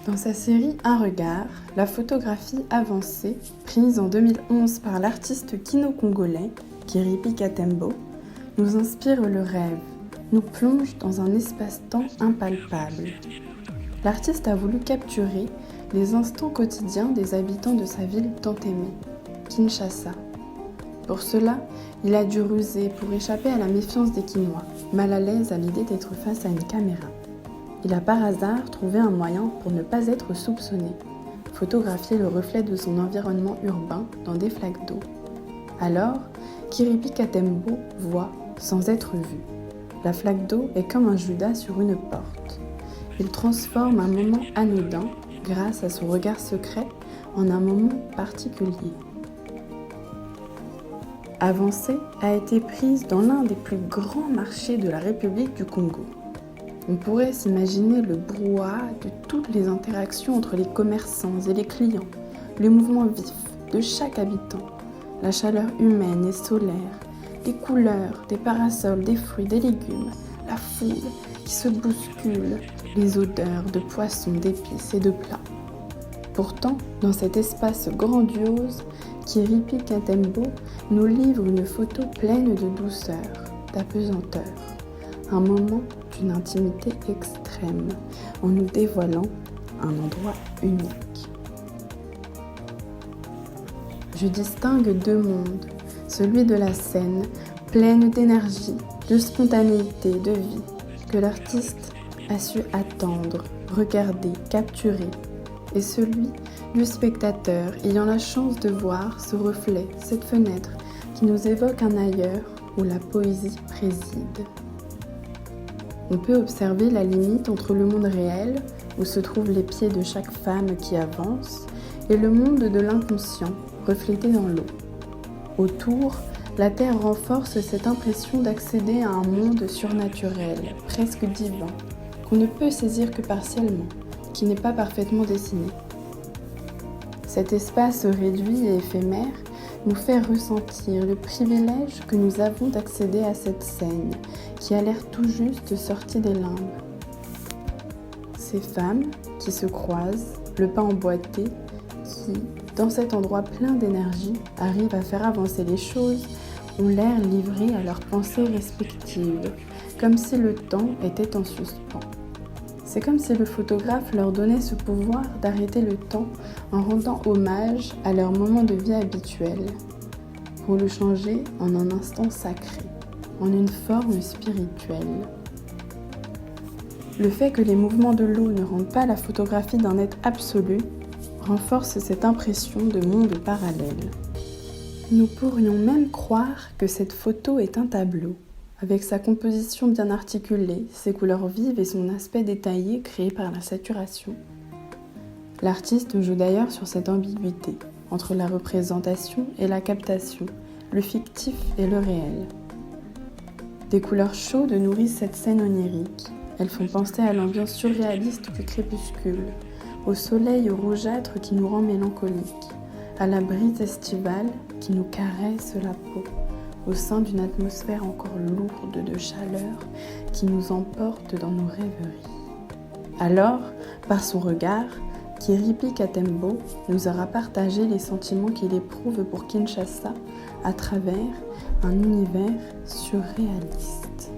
Dans sa série Un regard, la photographie avancée, prise en 2011 par l'artiste kino-congolais Kiripi Katembo, nous inspire le rêve, nous plonge dans un espace-temps impalpable. L'artiste a voulu capturer les instants quotidiens des habitants de sa ville tant aimée, Kinshasa. Pour cela, il a dû ruser pour échapper à la méfiance des Kinois, mal à l'aise à l'idée d'être face à une caméra. Il a par hasard trouvé un moyen pour ne pas être soupçonné, photographier le reflet de son environnement urbain dans des flaques d'eau. Alors, Kiripi Katembo voit sans être vu. La flaque d'eau est comme un Judas sur une porte. Il transforme un moment anodin, grâce à son regard secret, en un moment particulier. Avancée a été prise dans l'un des plus grands marchés de la République du Congo. On pourrait s'imaginer le brouhaha de toutes les interactions entre les commerçants et les clients, le mouvement vif de chaque habitant, la chaleur humaine et solaire, les couleurs, des parasols, des fruits, des légumes, la foule qui se bouscule, les odeurs de poissons, d'épices et de plats. Pourtant, dans cet espace grandiose, Kiripi Katembo nous livre une photo pleine de douceur, d'apesanteur, un moment d'une intimité extrême, en nous dévoilant un endroit unique. Je distingue deux mondes, celui de la scène, pleine d'énergie, de spontanéité, de vie, que l'artiste a su attendre, regarder, capturer, et celui du spectateur ayant la chance de voir ce reflet, cette fenêtre qui nous évoque un ailleurs où la poésie préside. On peut observer la limite entre le monde réel, où se trouvent les pieds de chaque femme qui avance, et le monde de l'inconscient, reflété dans l'eau. Autour, la terre renforce cette impression d'accéder à un monde surnaturel, presque divin, qu'on ne peut saisir que partiellement, qui n'est pas parfaitement dessiné. Cet espace réduit et éphémère nous fait ressentir le privilège que nous avons d'accéder à cette scène qui a l'air tout juste sortie des limbes. Ces femmes qui se croisent, le pas emboîté, qui, dans cet endroit plein d'énergie, arrivent à faire avancer les choses, ont l'air livrées à leurs pensées respectives, comme si le temps était en suspens. C'est comme si le photographe leur donnait ce pouvoir d'arrêter le temps en rendant hommage à leur moment de vie habituel, pour le changer en un instant sacré, en une forme spirituelle. Le fait que les mouvements de l'eau ne rendent pas la photographie d'un être absolu renforce cette impression de monde parallèle. Nous pourrions même croire que cette photo est un tableau, avec sa composition bien articulée, ses couleurs vives et son aspect détaillé créé par la saturation. L'artiste joue d'ailleurs sur cette ambiguïté, entre la représentation et la captation, le fictif et le réel. Des couleurs chaudes nourrissent cette scène onirique. Elles font penser à l'ambiance surréaliste du crépuscule, au soleil rougeâtre qui nous rend mélancoliques, à la brise estivale qui nous caresse la peau, au sein d'une atmosphère encore lourde de chaleur qui nous emporte dans nos rêveries. Alors, par son regard, Kiripi Katembo nous aura partagé les sentiments qu'il éprouve pour Kinshasa à travers un univers surréaliste.